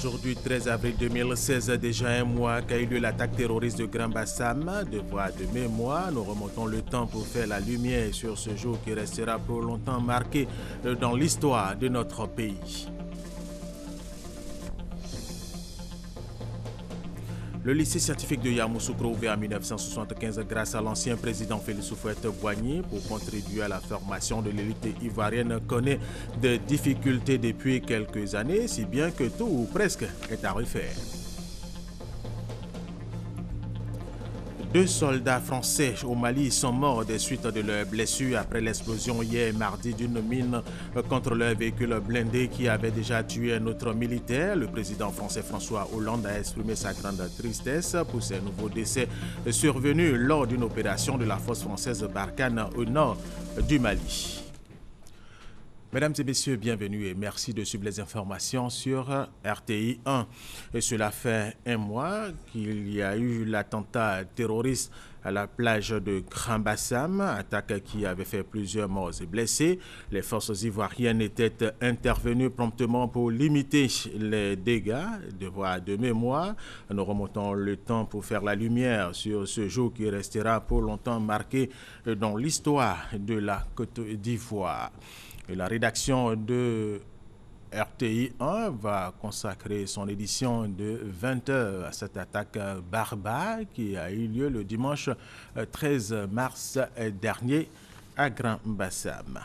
Aujourd'hui, 13 avril 2016, déjà un mois qu'a eu lieu l'attaque terroriste de Grand Bassam. Devoir de mémoire, nous remontons le temps pour faire la lumière sur ce jour qui restera pour longtemps marqué dans l'histoire de notre pays. Le lycée scientifique de Yamoussoukro, ouvert en 1975 grâce à l'ancien président Félix Houphouët-Boigny pour contribuer à la formation de l'élite ivoirienne, connaît des difficultés depuis quelques années, si bien que tout ou presque est à refaire. 2 soldats français au Mali sont morts des suites de leurs blessures après l'explosion hier mardi d'une mine contre leur véhicule blindé qui avait déjà tué un autre militaire. Le président français François Hollande a exprimé sa grande tristesse pour ces nouveaux décès survenus lors d'une opération de la force française Barkhane au nord du Mali. Mesdames et messieurs, bienvenue et merci de suivre les informations sur RTI 1. Et cela fait un mois qu'il y a eu l'attentat terroriste à la plage de Grand Bassam, attaque qui avait fait plusieurs morts et blessés. Les forces ivoiriennes étaient intervenues promptement pour limiter les dégâts. Devoir de mémoire, nous remontons le temps pour faire la lumière sur ce jour qui restera pour longtemps marqué dans l'histoire de la Côte d'Ivoire. La rédaction de RTI 1 va consacrer son édition de 20h à cette attaque barbare qui a eu lieu le dimanche 13 mars dernier à Grand Bassam.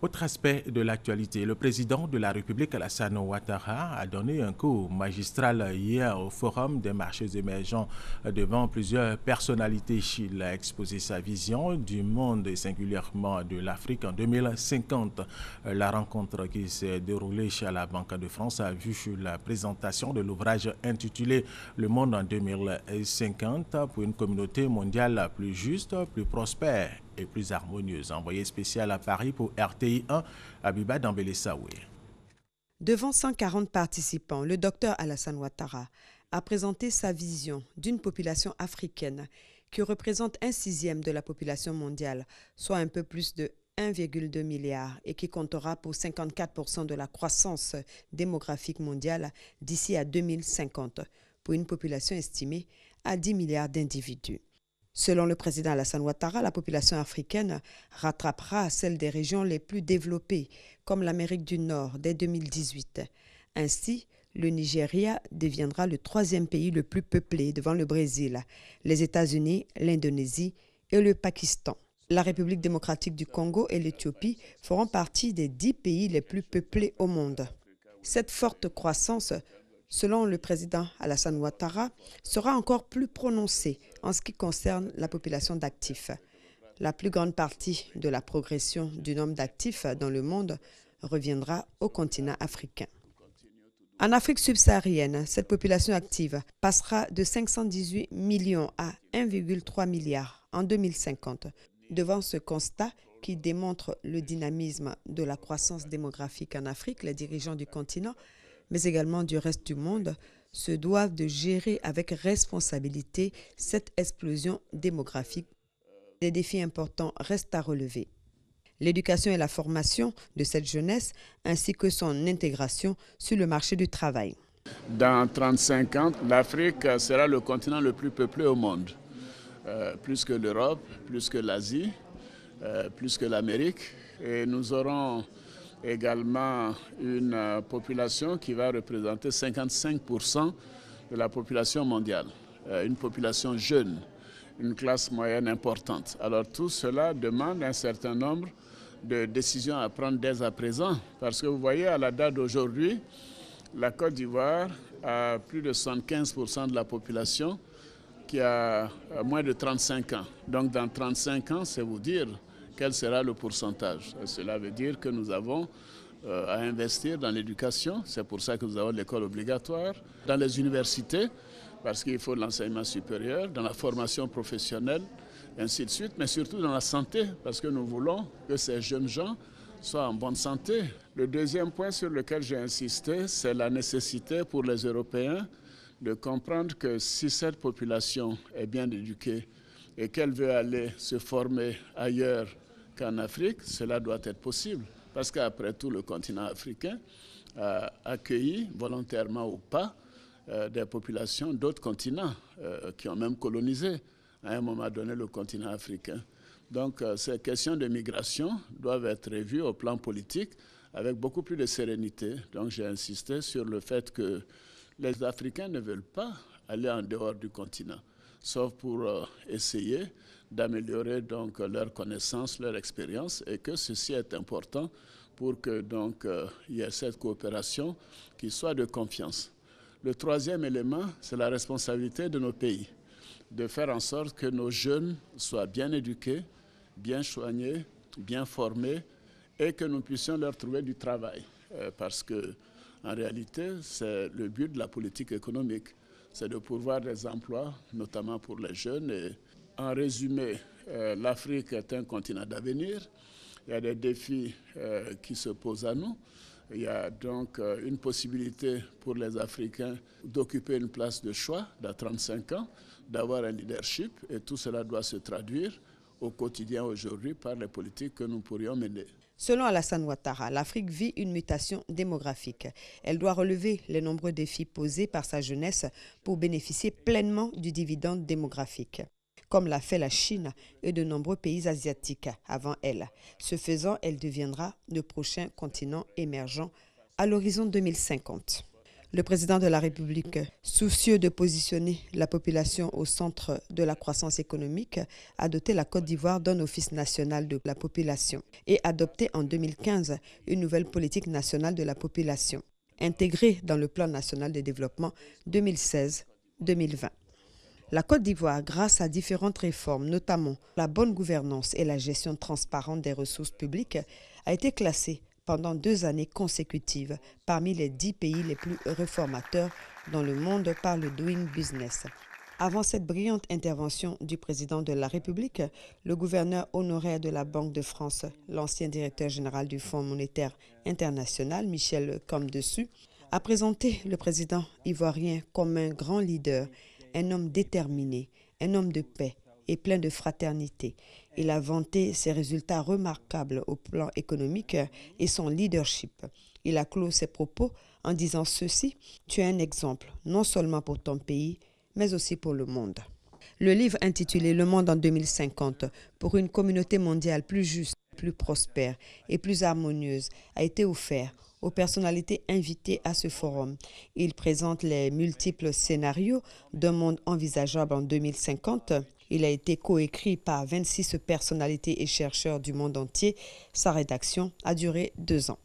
Autre aspect de l'actualité, le président de la République, Alassane Ouattara, a donné un cours magistral hier au Forum des marchés émergents devant plusieurs personnalités. Il a exposé sa vision du monde et singulièrement de l'Afrique en 2050. La rencontre qui s'est déroulée à la Banque de France a vu la présentation de l'ouvrage intitulé « Le monde en 2050 pour une communauté mondiale plus juste, plus prospère et plus harmonieuse ». Envoyé spécial à Paris pour RTI 1, Abiba Dambélé-Saoué. Devant 140 participants, le docteur Alassane Ouattara a présenté sa vision d'une population africaine qui représente 1/6 de la population mondiale, soit un peu plus de 1,2 milliard et qui comptera pour 54% de la croissance démographique mondiale d'ici à 2050, pour une population estimée à 10 milliards d'individus. Selon le président Alassane Ouattara, la population africaine rattrapera celle des régions les plus développées, comme l'Amérique du Nord, dès 2018. Ainsi, le Nigeria deviendra le 3e pays le plus peuplé devant le Brésil, les États-Unis, l'Indonésie et le Pakistan. La République démocratique du Congo et l'Éthiopie feront partie des 10 pays les plus peuplés au monde. Cette forte croissance, selon le président Alassane Ouattara, sera encore plus prononcée en ce qui concerne la population d'actifs. La plus grande partie de la progression du nombre d'actifs dans le monde reviendra au continent africain. En Afrique subsaharienne, cette population active passera de 518 millions à 1,3 milliard en 2050. Devant ce constat qui démontre le dynamisme de la croissance démographique en Afrique, les dirigeants du continent mais également du reste du monde, se doivent de gérer avec responsabilité cette explosion démographique. Des défis importants restent à relever. L'éducation et la formation de cette jeunesse, ainsi que son intégration sur le marché du travail. Dans 35 ans, l'Afrique sera le continent le plus peuplé au monde. Plus que l'Europe, plus que l'Asie, plus que l'Amérique. Et nous aurons également une population qui va représenter 55% de la population mondiale. Une population jeune, une classe moyenne importante. Alors tout cela demande un certain nombre de décisions à prendre dès à présent. Parce que vous voyez, à la date d'aujourd'hui, la Côte d'Ivoire a plus de 75% de la population qui a moins de 35 ans. Donc dans 35 ans, c'est vous dire quel sera le pourcentage. Et cela veut dire que nous avons à investir dans l'éducation. C'est pour ça que nous avons l'école obligatoire, dans les universités, parce qu'il faut de l'enseignement supérieur, dans la formation professionnelle, et ainsi de suite, mais surtout dans la santé, parce que nous voulons que ces jeunes gens soient en bonne santé. Le deuxième point sur lequel j'ai insisté, c'est la nécessité pour les Européens de comprendre que si cette population est bien éduquée et qu'elle veut aller se former ailleurs qu'en Afrique, cela doit être possible. Parce qu'après tout, le continent africain accueilli, volontairement ou pas, des populations d'autres continents qui ont même colonisé à un moment donné le continent africain. Donc ces questions de migration doivent être revues au plan politique avec beaucoup plus de sérénité. Donc j'ai insisté sur le fait que les Africains ne veulent pas aller en dehors du continent, sauf pour essayer d'améliorer donc leurs connaissances, leur expérience, et que ceci est important pour que donc il y ait cette coopération qui soit de confiance. Le troisième élément, c'est la responsabilité de nos pays, de faire en sorte que nos jeunes soient bien éduqués, bien soignés, bien formés, et que nous puissions leur trouver du travail. Parce que en réalité, c'est le but de la politique économique, c'est de pourvoir des emplois, notamment pour les jeunes. Et en résumé, l'Afrique est un continent d'avenir. Il y a des défis qui se posent à nous. Il y a donc une possibilité pour les Africains d'occuper une place de choix dans 35 ans, d'avoir un leadership, et tout cela doit se traduire au quotidien aujourd'hui par les politiques que nous pourrions mener. Selon Alassane Ouattara, l'Afrique vit une mutation démographique. Elle doit relever les nombreux défis posés par sa jeunesse pour bénéficier pleinement du dividende démographique, comme l'a fait la Chine et de nombreux pays asiatiques avant elle. Ce faisant, elle deviendra le prochain continent émergent à l'horizon 2050. Le président de la République, soucieux de positionner la population au centre de la croissance économique, a doté la Côte d'Ivoire d'un office national de la population et adopté en 2015 une nouvelle politique nationale de la population, intégrée dans le plan national de développement 2016-2020. La Côte d'Ivoire, grâce à différentes réformes, notamment la bonne gouvernance et la gestion transparente des ressources publiques, a été classée pendant 2 années consécutives parmi les 10 pays les plus réformateurs dans le monde par le Doing Business. Avant cette brillante intervention du président de la République, le gouverneur honoraire de la Banque de France, l'ancien directeur général du Fonds monétaire international, Michel Camdessus, a présenté le président ivoirien comme un grand leader, un homme déterminé, un homme de paix et plein de fraternité. Il a vanté ses résultats remarquables au plan économique et son leadership. Il a clos ses propos en disant ceci: « Tu es un exemple, non seulement pour ton pays, mais aussi pour le monde. » Le livre intitulé « Le monde en 2050 pour une communauté mondiale plus juste, plus prospère et plus harmonieuse » a été offert aux personnalités invitées à ce forum. Il présente les multiples scénarios d'un monde envisageable en 2050. Il a été coécrit par 26 personnalités et chercheurs du monde entier. Sa rédaction a duré 2 ans.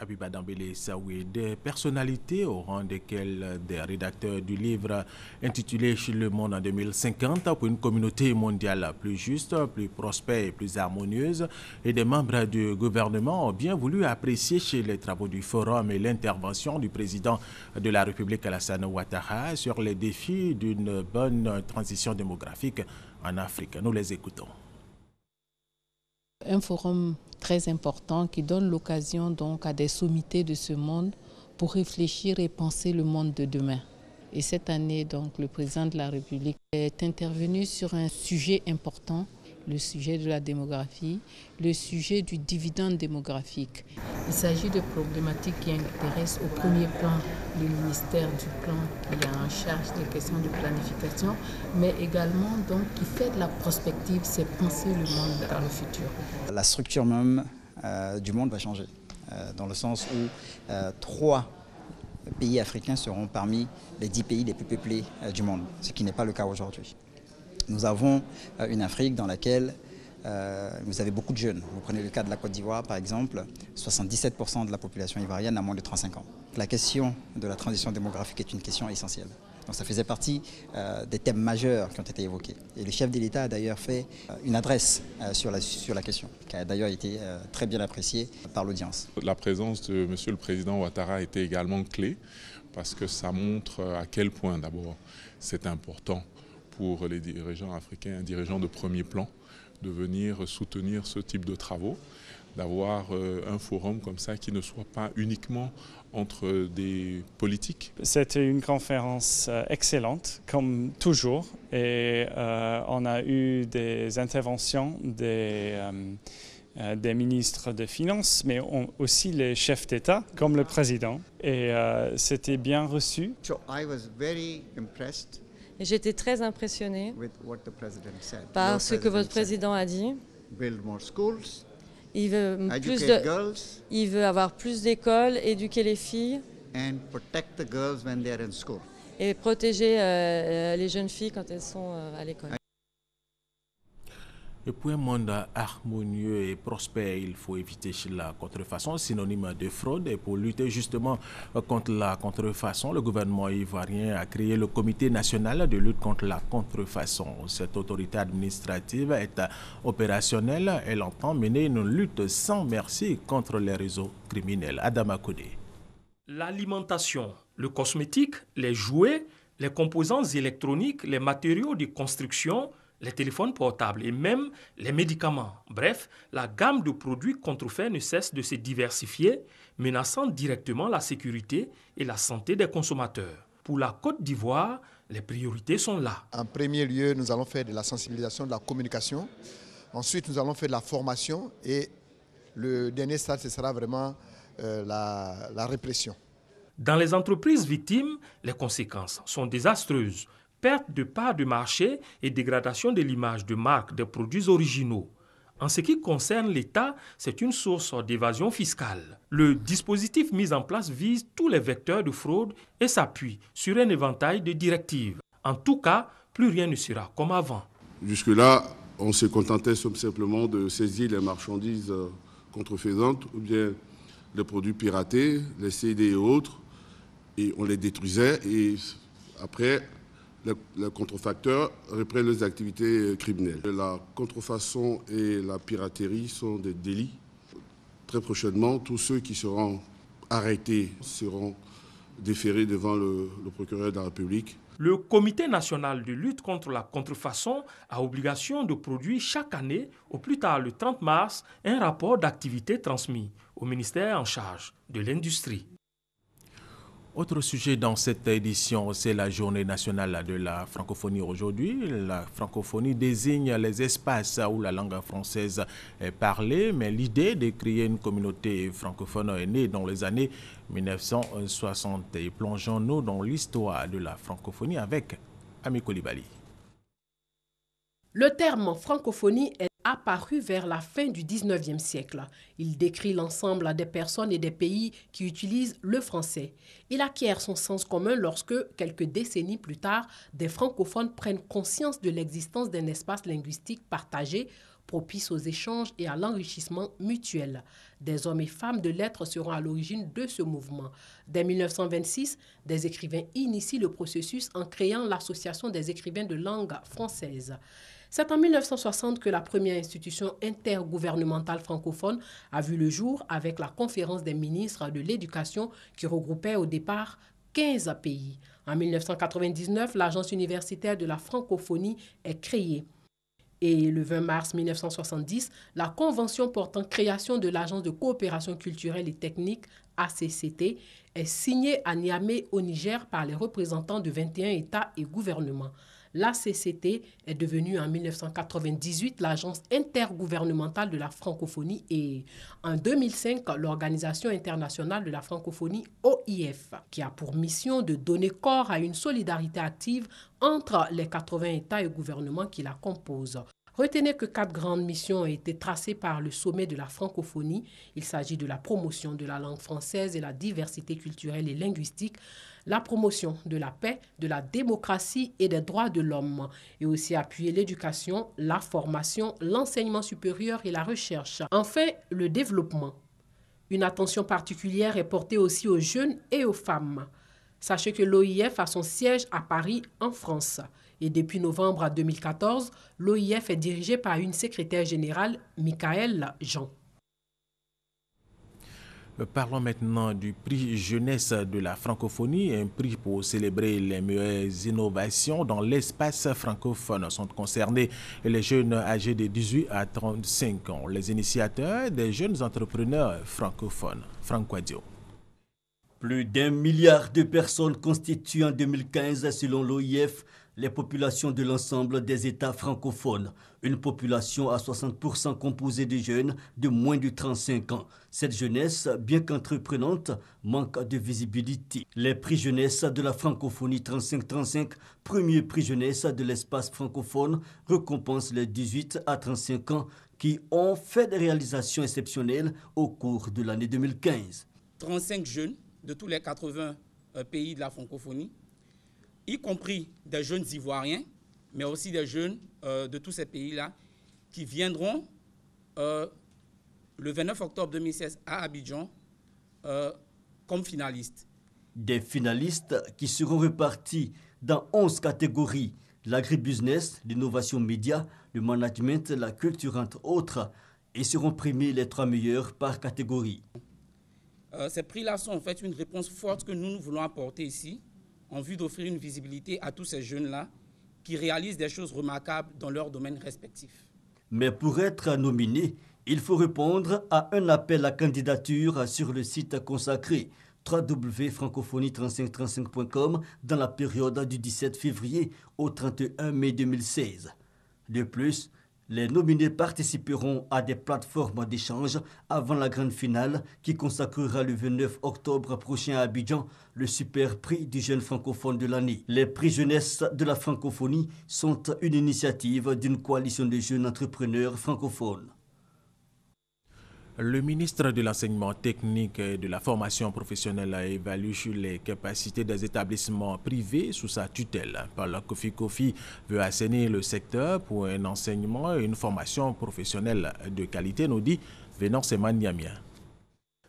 Abiba Dambélé Saoui, des personnalités au rang desquelles des rédacteurs du livre intitulé « Le monde en 2050 pour une communauté mondiale plus juste, plus prospère et plus harmonieuse » et des membres du gouvernement ont bien voulu apprécier chez les travaux du forum et l'intervention du président de la République Alassane Ouattara sur les défis d'une bonne transition démographique en Afrique. Nous les écoutons. Un forum très important qui donne l'occasion donc à des sommités de ce monde pour réfléchir et penser le monde de demain. Et cette année, donc, le président de la République est intervenu sur un sujet important, le sujet de la démographie, le sujet du dividende démographique. Il s'agit de problématiques qui intéressent au premier plan le ministère du Plan qui a en charge des questions de planification, mais également donc, qui fait de la prospective, c'est penser le monde dans le futur. La structure même du monde va changer, dans le sens où 3 pays africains seront parmi les 10 pays les plus peuplés du monde, ce qui n'est pas le cas aujourd'hui. Nous avons une Afrique dans laquelle vous avez beaucoup de jeunes. Vous prenez le cas de la Côte d'Ivoire, par exemple, 77% de la population ivoirienne a moins de 35 ans. La question de la transition démographique est une question essentielle. Donc ça faisait partie des thèmes majeurs qui ont été évoqués. Et le chef de l'État a d'ailleurs fait une adresse sur la question, qui a d'ailleurs été très bien appréciée par l'audience. La présence de M. le Président Ouattara était également clé, parce que ça montre à quel point d'abord c'est important pour les dirigeants africains, dirigeants de premier plan, de venir soutenir ce type de travaux, d'avoir un forum comme ça qui ne soit pas uniquement entre des politiques. C'était une conférence excellente, comme toujours, et on a eu des interventions des des ministres des Finances, mais aussi les chefs d'État, comme le président. Et c'était bien reçu. Et j'étais très impressionné par ce que votre président a dit. Il veut avoir plus d'écoles, éduquer les filles et protéger les jeunes filles quand elles sont à l'école. Et pour un monde harmonieux et prospère, il faut éviter la contrefaçon, synonyme de fraude. Et pour lutter justement contre la contrefaçon, le gouvernement ivoirien a créé le Comité national de lutte contre la contrefaçon. Cette autorité administrative est opérationnelle. Elle entend mener une lutte sans merci contre les réseaux criminels. Adama Kodé. L'alimentation, le cosmétique, les jouets, les composants électroniques, les matériaux de construction, les téléphones portables et même les médicaments. Bref, la gamme de produits contrefaits ne cesse de se diversifier, menaçant directement la sécurité et la santé des consommateurs. Pour la Côte d'Ivoire, les priorités sont là. En premier lieu, nous allons faire de la sensibilisation, de la communication. Ensuite, nous allons faire de la formation et le dernier stade, ce sera vraiment la répression. Dans les entreprises victimes, les conséquences sont désastreuses. Perte de parts de marché et dégradation de l'image de marque des produits originaux. En ce qui concerne l'État, c'est une source d'évasion fiscale. Le dispositif mis en place vise tous les vecteurs de fraude et s'appuie sur un éventail de directives. En tout cas, plus rien ne sera comme avant. Jusque-là, on se contentait simplement de saisir les marchandises contrefaisantes ou bien les produits piratés, les CD et autres, et on les détruisait et après, les contrefacteurs reprennent leurs activités criminelles. La contrefaçon et la piraterie sont des délits. Très prochainement, tous ceux qui seront arrêtés seront déférés devant le procureur de la République. Le Comité national de lutte contre la contrefaçon a obligation de produire chaque année, au plus tard le 30 mars, un rapport d'activité transmis au ministère en charge de l'industrie. Autre sujet dans cette édition, c'est la journée nationale de la francophonie aujourd'hui. La francophonie désigne les espaces où la langue française est parlée, mais l'idée de créer une communauté francophone est née dans les années 1960. Et plongeons-nous dans l'histoire de la francophonie avec Ami Koulibaly. Le terme francophonie est apparu vers la fin du 19e siècle. Il décrit l'ensemble des personnes et des pays qui utilisent le français. Il acquiert son sens commun lorsque, quelques décennies plus tard, des francophones prennent conscience de l'existence d'un espace linguistique partagé, propice aux échanges et à l'enrichissement mutuel. Des hommes et femmes de lettres seront à l'origine de ce mouvement. Dès 1926, des écrivains initient le processus en créant l'Association des écrivains de langue française. C'est en 1960 que la première institution intergouvernementale francophone a vu le jour avec la Conférence des ministres de l'Éducation qui regroupait au départ 15 pays. En 1999, l'Agence universitaire de la francophonie est créée. Et le 20 mars 1970, la Convention portant création de l'Agence de coopération culturelle et technique, ACCT, est signée à Niamey au Niger par les représentants de 21 États et gouvernements. L'ACCT est devenue en 1998 l'Agence intergouvernementale de la francophonie et en 2005 l'Organisation internationale de la francophonie OIF, qui a pour mission de donner corps à une solidarité active entre les 80 États et gouvernements qui la composent. Retenez que 4 grandes missions ont été tracées par le sommet de la francophonie. Il s'agit de la promotion de la langue française et la diversité culturelle et linguistique, la promotion de la paix, de la démocratie et des droits de l'homme, et aussi appuyer l'éducation, la formation, l'enseignement supérieur et la recherche. Enfin, le développement. Une attention particulière est portée aussi aux jeunes et aux femmes. Sachez que l'OIF a son siège à Paris, en France. Et depuis novembre 2014, l'OIF est dirigée par une secrétaire générale, Michaëlle Jean. Parlons maintenant du prix jeunesse de la francophonie, un prix pour célébrer les meilleures innovations dans l'espace francophone. Sont concernés les jeunes âgés de 18 à 35 ans. Les initiateurs des jeunes entrepreneurs francophones. Franck Quadio. Plus d'1 milliard de personnes constituent en 2015, selon l'OIF, les populations de l'ensemble des États francophones. Une population à 60% composée de jeunes de moins de 35 ans. Cette jeunesse, bien qu'entreprenante, manque de visibilité. Les prix jeunesse de la francophonie 35-35, premier prix jeunesse de l'espace francophone, récompense les 18 à 35 ans qui ont fait des réalisations exceptionnelles au cours de l'année 2015. 35 jeunes de tous les 80 pays de la francophonie, y compris des jeunes ivoiriens, mais aussi des jeunes de tous ces pays-là, qui viendront le 29 octobre 2016 à Abidjan comme finalistes. Des finalistes qui seront répartis dans 11 catégories: l'agribusiness, l'innovation média, le management, la culture, entre autres, et seront primés les 3 meilleurs par catégorie. Ces prix-là sont en fait une réponse forte que nous voulons apporter ici, en vue d'offrir une visibilité à tous ces jeunes-là qui réalisent des choses remarquables dans leurs domaines respectifs. Mais pour être nominé, il faut répondre à un appel à candidature sur le site consacré www.francophonie3535.com dans la période du 17 février au 31 mai 2016. De plus, les nominés participeront à des plateformes d'échange avant la grande finale qui consacrera le 29 octobre prochain à Abidjan le super prix du jeune francophone de l'année. Les prix jeunesse de la francophonie sont une initiative d'une coalition de jeunes entrepreneurs francophones. Le ministre de l'Enseignement technique et de la formation professionnelle a évalué les capacités des établissements privés sous sa tutelle. Paul Kofi veut assainir le secteur pour un enseignement et une formation professionnelle de qualité, nous dit Vénance Emaniamia.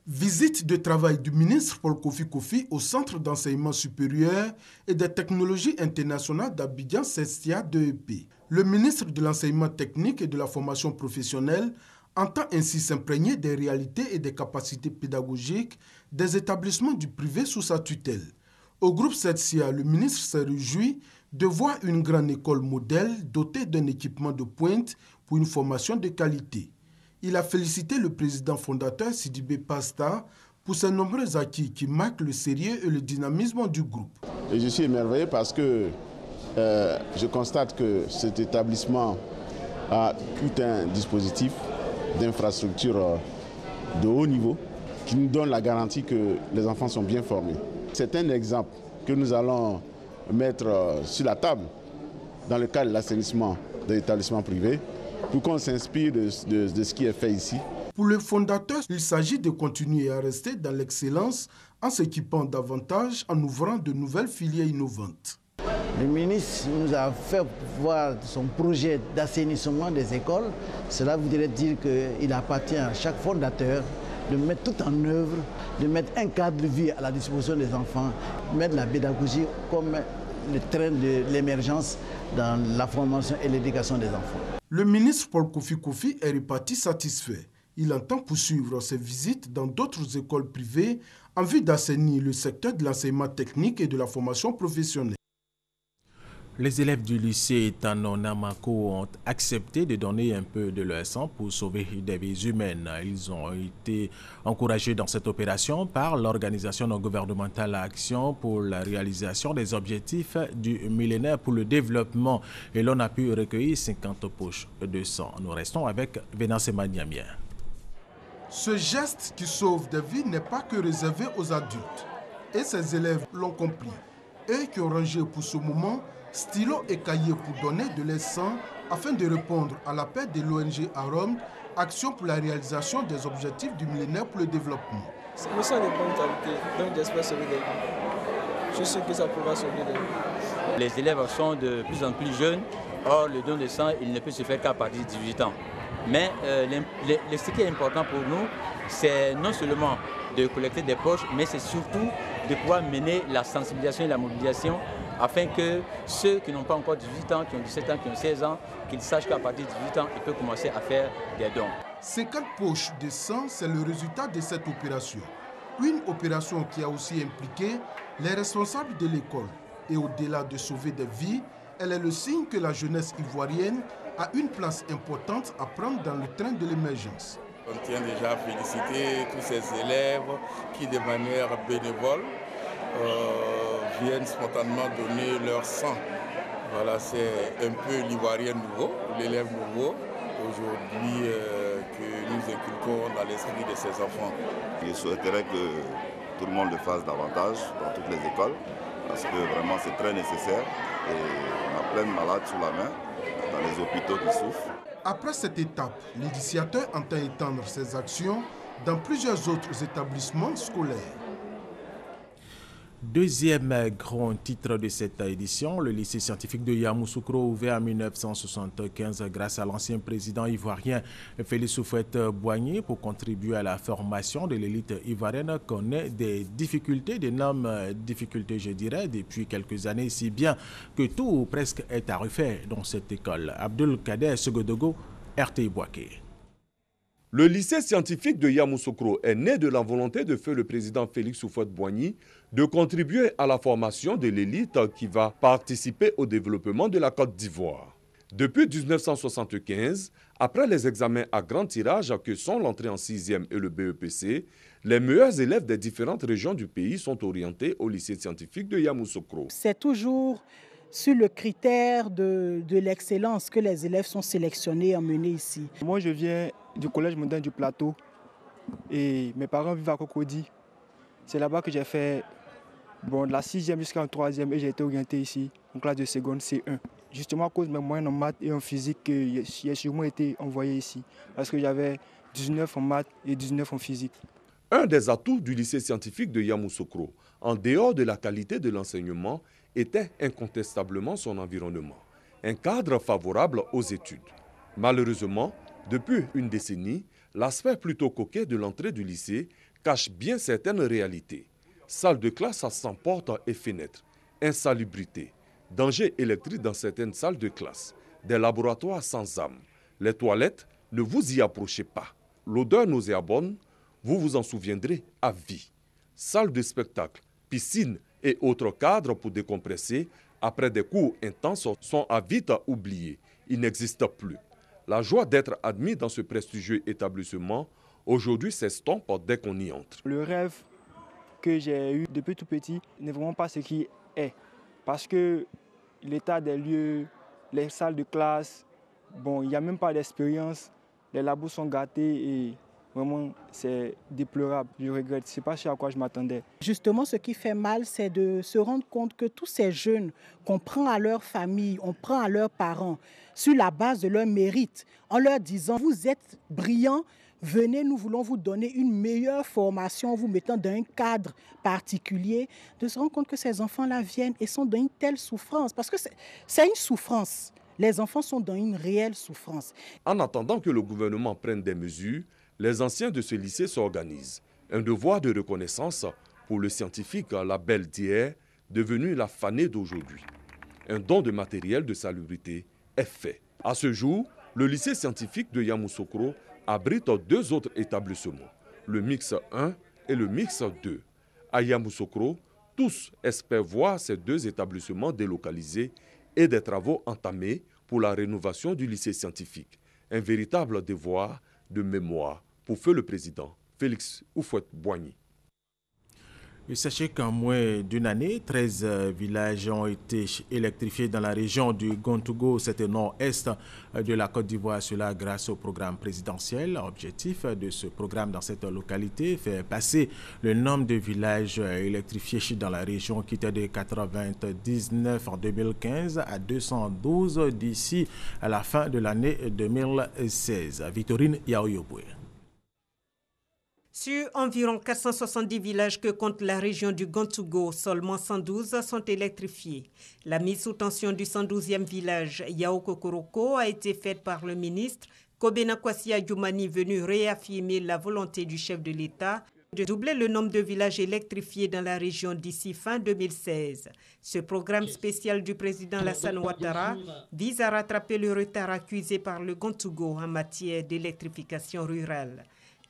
Visite de travail du ministre Paul Kofi au Centre d'enseignement supérieur et des technologies internationales d'Abidjan CESTIA 2EP. Le ministre de l'Enseignement technique et de la formation professionnelle entend ainsi s'imprégner des réalités et des capacités pédagogiques des établissements du privé sous sa tutelle. Au groupe CESTIA, le ministre s'est réjoui de voir une grande école modèle dotée d'un équipement de pointe pour une formation de qualité. Il a félicité le président fondateur Sidibé Pasta pour ses nombreux acquis qui marquent le sérieux et le dynamisme du groupe. Et je suis émerveillé parce que je constate que cet établissement a tout un dispositif d'infrastructures de haut niveau qui nous donne la garantie que les enfants sont bien formés. C'est un exemple que nous allons mettre sur la table dans le cadre de l'assainissement des établissements privés pour qu'on s'inspire de ce qui est fait ici. Pour le fondateur, il s'agit de continuer à rester dans l'excellence en s'équipant davantage, en ouvrant de nouvelles filières innovantes. Le ministre nous a fait voir son projet d'assainissement des écoles. Cela voudrait dire qu'il appartient à chaque fondateur de mettre tout en œuvre, de mettre un cadre de vie à la disposition des enfants, mettre la pédagogie comme le train de l'émergence dans la formation et l'éducation des enfants. Le ministre Paul Kofi est reparti satisfait. Il entend poursuivre ses visites dans d'autres écoles privées en vue d'assainir le secteur de l'enseignement technique et de la formation professionnelle. Les élèves du lycée Tano Namako ont accepté de donner un peu de leur sang pour sauver des vies humaines. Ils ont été encouragés dans cette opération par l'organisation non gouvernementale Action pour la réalisation des objectifs du millénaire pour le développement. Et l'on a pu recueillir 50 poches de sang. Nous restons avec Vénance Emaniamia. Ce geste qui sauve des vies n'est pas que réservé aux adultes. Et ces élèves l'ont compris. Eux qui ont rangé pour ce moment stylo et cahier pour donner de leur sang afin de répondre à l'appel de l'ONG Arom, Action pour la réalisation des objectifs du millénaire pour le développement. Le sang est de bonne qualité, donc j'espère sauver des vies. Je suis sûr que ça pourra sauver des vies. Les élèves sont de plus en plus jeunes, or le don de sang il ne peut se faire qu'à partir de 18 ans. Mais ce qui est important pour nous, c'est non seulement de collecter des poches, mais c'est surtout de pouvoir mener la sensibilisation et la mobilisation afin que ceux qui n'ont pas encore 18 ans, qui ont 17 ans, qui ont 16 ans, qu'ils sachent qu'à partir de 18 ans, ils peuvent commencer à faire des dons. 50 poches de sang, c'est le résultat de cette opération. Une opération qui a aussi impliqué les responsables de l'école. Et au-delà de sauver des vies, elle est le signe que la jeunesse ivoirienne a une place importante à prendre dans le train de l'émergence. On tient déjà à féliciter tous ces élèves qui, de manière bénévole, viennent spontanément donner leur sang Voilà, c'est un peu l'Ivoirien nouveau, l'élève nouveau, aujourd'hui que nous inculquons dans l'esprit de ces enfants. Je souhaiterais que tout le monde le fasse davantage dans toutes les écoles, parce que vraiment c'est très nécessaire et on a plein de malades sous la main dans les hôpitaux qui souffrent. Après cette étape, l'initiateur entend étendre ses actions dans plusieurs autres établissements scolaires. Deuxième grand titre de cette édition, le lycée scientifique de Yamoussoukro, ouvert en 1975 grâce à l'ancien président ivoirien Félix Houphouët-Boigny pour contribuer à la formation de l'élite ivoirienne, connaît des difficultés, d'énormes difficultés je dirais, depuis quelques années, si bien que tout ou presque est à refaire dans cette école. Abdul Kader Segodogo, RTI Boaké. Le lycée scientifique de Yamoussoukro est né de la volonté de feu le président Félix Houphouët-Boigny de contribuer à la formation de l'élite qui va participer au développement de la Côte d'Ivoire. Depuis 1975, après les examens à grand tirage que sont l'entrée en 6e et le BEPC, les meilleurs élèves des différentes régions du pays sont orientés au lycée scientifique de Yamoussoukro. C'est toujours sur le critère de l'excellence que les élèves sont sélectionnés et emmenés ici. Moi, je viens du collège moderne du Plateau et mes parents vivent à Cocody. C'est là-bas que j'ai fait de la 6e jusqu'en 3e et j'ai été orienté ici en classe de seconde C1. Justement à cause de mes moyens en maths et en physique, j'ai sûrement été envoyé ici parce que j'avais 19 en maths et 19 en physique. Un des atouts du lycée scientifique de Yamoussoukro, en dehors de la qualité de l'enseignement, était incontestablement son environnement, un cadre favorable aux études. Malheureusement, depuis une décennie, l'aspect plutôt coquet de l'entrée du lycée cache bien certaines réalités. Salles de classe sans porte et fenêtres, insalubrité, danger électrique dans certaines salles de classe, des laboratoires sans âme. Les toilettes, ne vous y approchez pas. L'odeur nauséabonde, vous vous en souviendrez à vie. Salles de spectacle, piscine et autres cadres pour décompresser après des cours intenses sont à vite oubliés. Ils n'existent plus. La joie d'être admis dans ce prestigieux établissement, aujourd'hui s'estompe dès qu'on y entre. Le rêve que j'ai eu depuis tout petit n'est vraiment pas ce qui est. Parce que l'état des lieux, les salles de classe, il n'y a même pas d'expérience. Les labos sont gâtés et vraiment c'est déplorable. Je regrette, ce n'est pas ce à quoi je m'attendais. Justement, ce qui fait mal, c'est de se rendre compte que tous ces jeunes qu'on prend à leur famille, on prend à leurs parents, sur la base de leur mérite, en leur disant « vous êtes brillants, venez, nous voulons vous donner une meilleure formation en vous mettant dans un cadre particulier », de se rendre compte que ces enfants-là viennent et sont dans une telle souffrance. Parce que c'est une souffrance. Les enfants sont dans une réelle souffrance. En attendant que le gouvernement prenne des mesures, les anciens de ce lycée s'organisent. Un devoir de reconnaissance pour le scientifique la belle d'hier, devenu la fanée d'aujourd'hui. Un don de matériel de salubrité est fait. À ce jour, le lycée scientifique de Yamoussoukro abrite deux autres établissements, le Mix 1 et le Mix 2. À Yamoussoukro, tous espèrent voir ces deux établissements délocalisés et des travaux entamés pour la rénovation du lycée scientifique. Un véritable devoir de mémoire pour feu le président Félix Houphouët-Boigny. Et sachez qu'en moins d'une année, 13 villages ont été électrifiés dans la région du Gontougo, c'est au nord-est de la Côte d'Ivoire, cela grâce au programme présidentiel. L'objectif de ce programme dans cette localité fait passer le nombre de villages électrifiés dans la région qui était de 99 en 2015 à 212 d'ici à la fin de l'année 2016. Victorine Yaoyoboué. Sur environ 470 villages que compte la région du Gontougo, seulement 112 sont électrifiés. La mise sous tension du 112e village Yaokokoroko a été faite par le ministre Kobena Kwasi Adjoumani, venu réaffirmer la volonté du chef de l'État de doubler le nombre de villages électrifiés dans la région d'ici fin 2016. Ce programme spécial du président Alassane Ouattara vise à rattraper le retard accusé par le Gontougo en matière d'électrification rurale.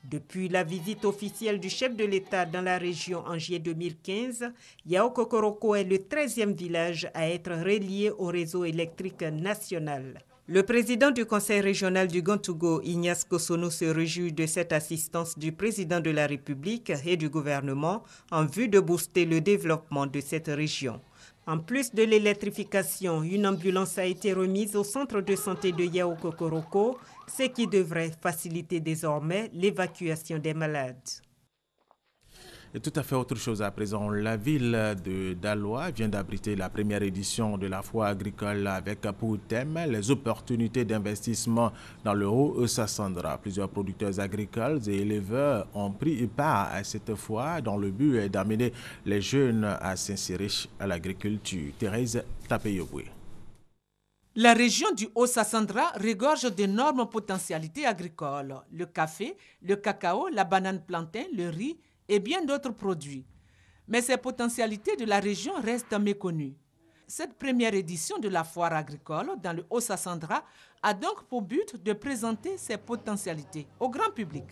Depuis la visite officielle du chef de l'État dans la région en juillet 2015, Yaokokoroko est le 13e village à être relié au réseau électrique national. Le président du conseil régional du Gontougo, Ignace Kosono, se réjouit de cette assistance du président de la République et du gouvernement en vue de booster le développement de cette région. En plus de l'électrification, une ambulance a été remise au centre de santé de Yaoundé-Kokoroko, ce qui devrait faciliter désormais l'évacuation des malades. Et tout à fait autre chose à présent. La ville de Daloa vient d'abriter la première édition de la foire agricole avec pour thème les opportunités d'investissement dans le Haut-Sassandra. Plusieurs producteurs agricoles et éleveurs ont pris part à cette foire dont le but est d'amener les jeunes à s'insérer à l'agriculture. Thérèse Tapeyoboué. La région du Haut-Sassandra regorge d'énormes potentialités agricoles. Le café, le cacao, la banane plantain, le riz et bien d'autres produits. Mais ces potentialités de la région restent méconnues. Cette première édition de la foire agricole dans le Haut-Sassandra a donc pour but de présenter ces potentialités au grand public.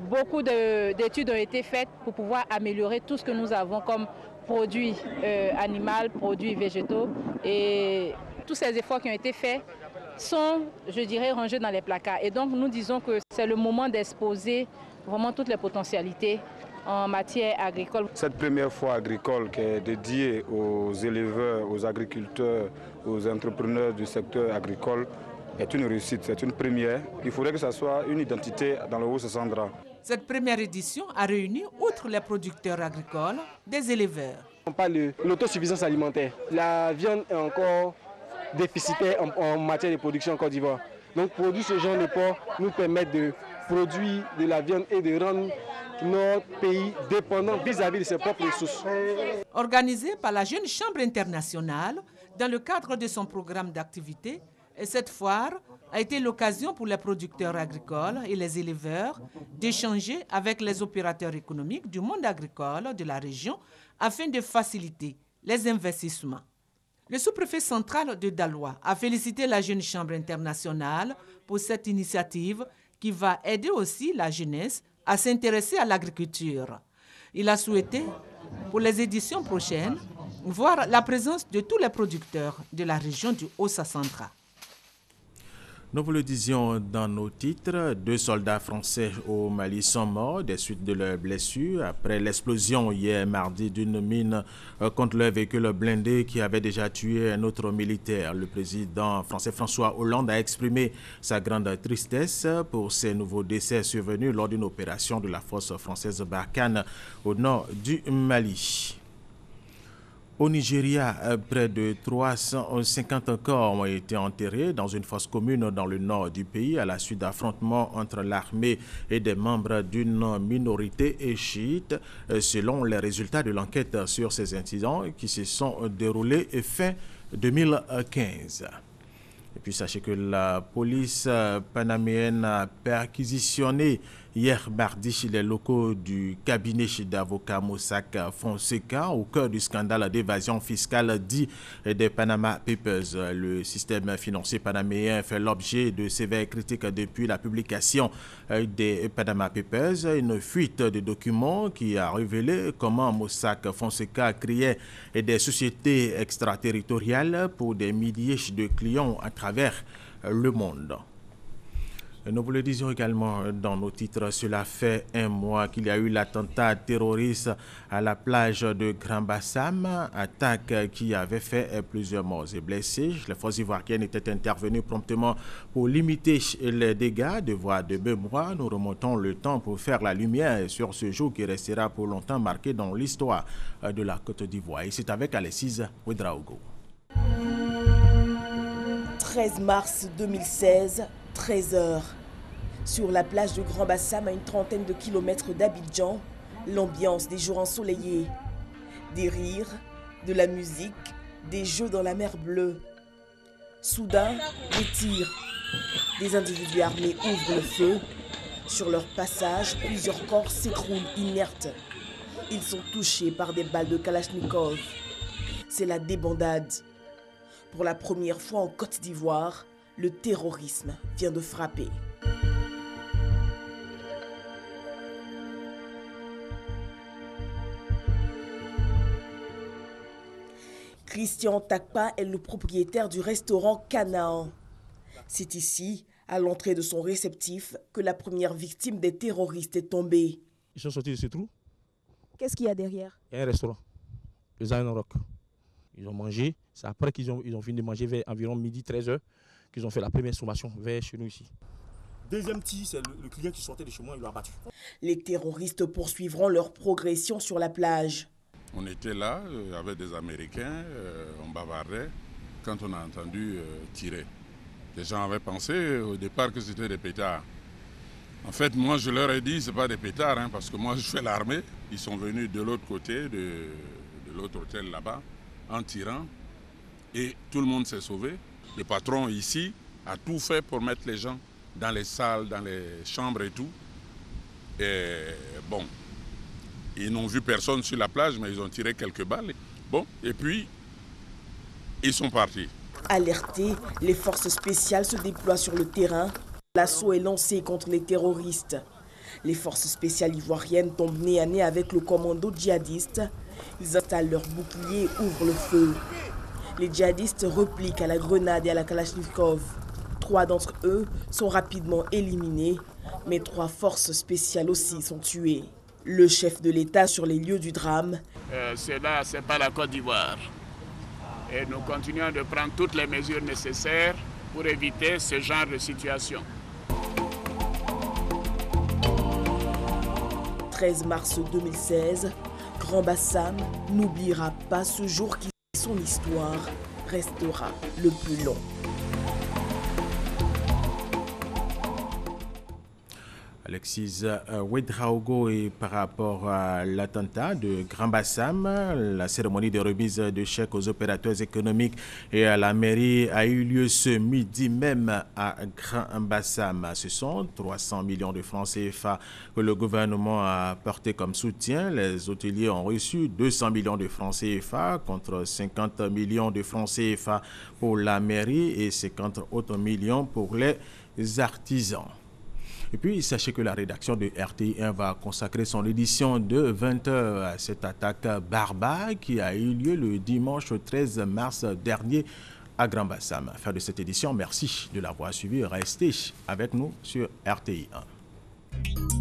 Beaucoup d'études ont été faites pour pouvoir améliorer tout ce que nous avons comme produits animaux, produits végétaux. Et tous ces efforts qui ont été faits sont, je dirais, rangés dans les placards. Et donc nous disons que c'est le moment d'exposer vraiment toutes les potentialités en matière agricole. Cette première foire agricole qui est dédiée aux éleveurs, aux agriculteurs, aux entrepreneurs du secteur agricole est une réussite, c'est une première. Il faudrait que ça soit une identité dans le Haut-Sassandra. Cette première édition a réuni, outre les producteurs agricoles, des éleveurs. On parle de l'autosuffisance alimentaire. La viande est encore déficitaire en matière de production en Côte d'Ivoire. Donc produire ce genre de porc nous permet de produire de la viande et de rendre notre pays dépendant vis-à-vis de ses propres ressources. Organisée par la Jeune Chambre internationale dans le cadre de son programme d'activité, cette foire a été l'occasion pour les producteurs agricoles et les éleveurs d'échanger avec les opérateurs économiques du monde agricole de la région afin de faciliter les investissements. Le sous-préfet central de Daloa a félicité la Jeune Chambre internationale pour cette initiative qui va aider aussi la jeunesse à s'intéresser à l'agriculture. Il a souhaité, pour les éditions prochaines, voir la présence de tous les producteurs de la région du Haut-Sassandra. Nous vous le disions dans nos titres, 2 soldats français au Mali sont morts des suites de leurs blessures après l'explosion hier mardi d'une mine contre leur véhicule blindé qui avait déjà tué un autre militaire. Le président français François Hollande a exprimé sa grande tristesse pour ces nouveaux décès survenus lors d'une opération de la force française Barkhane au nord du Mali. Au Nigeria, près de 350 corps ont été enterrés dans une fosse commune dans le nord du pays à la suite d'affrontements entre l'armée et des membres d'une minorité chiite, selon les résultats de l'enquête sur ces incidents qui se sont déroulés fin 2015. Et puis sachez que la police panaméenne a perquisitionné hier mardi les locaux du cabinet d'avocats Mossack Fonseca au cœur du scandale d'évasion fiscale dit des Panama Papers. Le système financier panaméen fait l'objet de sévères critiques depuis la publication des Panama Papers, une fuite de documents qui a révélé comment Mossack Fonseca créait des sociétés extraterritoriales pour des milliers de clients à travers le monde. Nous vous le disions également dans nos titres, cela fait un mois qu'il y a eu l'attentat terroriste à la plage de Grand Bassam, attaque qui avait fait plusieurs morts et blessés. Les forces ivoiriennes étaient intervenues promptement pour limiter les dégâts. De voix de mémoire, nous remontons le temps pour faire la lumière sur ce jour qui restera pour longtemps marqué dans l'histoire de la Côte d'Ivoire. Et c'est avec Alexis Ouedraogo. 13 mars 2016, 13h. Sur la plage de Grand Bassam, à une trentaine de kilomètres d'Abidjan, l'ambiance des jours ensoleillés. Des rires, de la musique, des jeux dans la mer bleue. Soudain, des tirs. Des individus armés ouvrent le feu. Sur leur passage, plusieurs corps s'écroulent inertes. Ils sont touchés par des balles de Kalachnikov. C'est la débandade. Pour la première fois en Côte d'Ivoire, le terrorisme vient de frapper. Christian Takpa est le propriétaire du restaurant Canaan. C'est ici, à l'entrée de son réceptif, que la première victime des terroristes est tombée. Ils sont sortis de ce trou. Qu'est-ce qu'il y a derrière? Il y a un restaurant, le Zion Rock. Ils ont mangé. C'est après qu'ils ont fini de manger vers environ midi, 13h, qu'ils ont fait la première sommation vers chez nous ici. Deuxième tir, c'est le client qui sortait de chez moi, il l'a abattu. Les terroristes poursuivront leur progression sur la plage. On était là avec des Américains, on bavardait quand on a entendu tirer. Les gens avaient pensé au départ que c'était des pétards. En fait, moi je leur ai dit c'est pas des pétards, hein, parce que moi je fais l'armée. Ils sont venus de l'autre côté, de l'autre hôtel là-bas, en tirant. Et tout le monde s'est sauvé. Le patron ici a tout fait pour mettre les gens dans les salles, dans les chambres et tout. Et bon, ils n'ont vu personne sur la plage, mais ils ont tiré quelques balles. Bon, et puis, ils sont partis. Alertés, les forces spéciales se déploient sur le terrain. L'assaut est lancé contre les terroristes. Les forces spéciales ivoiriennes tombent nez à nez avec le commando djihadiste. Ils installent leurs boucliers et ouvrent le feu. Les djihadistes repliquent à la grenade et à la kalachnikov. 3 d'entre eux sont rapidement éliminés, mais 3 forces spéciales aussi sont tuées. Le chef de l'État sur les lieux du drame. C'est pas la Côte d'Ivoire. Et nous continuons de prendre toutes les mesures nécessaires pour éviter ce genre de situation. 13 mars 2016, Grand Bassam n'oubliera pas ce jour qui, son histoire, restera le plus long. Alexis Ouedraogo, et par rapport à l'attentat de Grand Bassam, la cérémonie de remise de chèques aux opérateurs économiques et à la mairie a eu lieu ce midi même à Grand Bassam. Ce sont 300 millions de francs CFA que le gouvernement a apporté comme soutien. Les hôteliers ont reçu 200 millions de francs CFA contre 50 millions de francs CFA pour la mairie et 50 autres millions pour les artisans. Et puis, sachez que la rédaction de RTI1 va consacrer son édition de 20h à cette attaque barbare qui a eu lieu le dimanche 13 mars dernier à Grand Bassam. Fin de cette édition, merci de l'avoir suivi. Restez avec nous sur RTI1.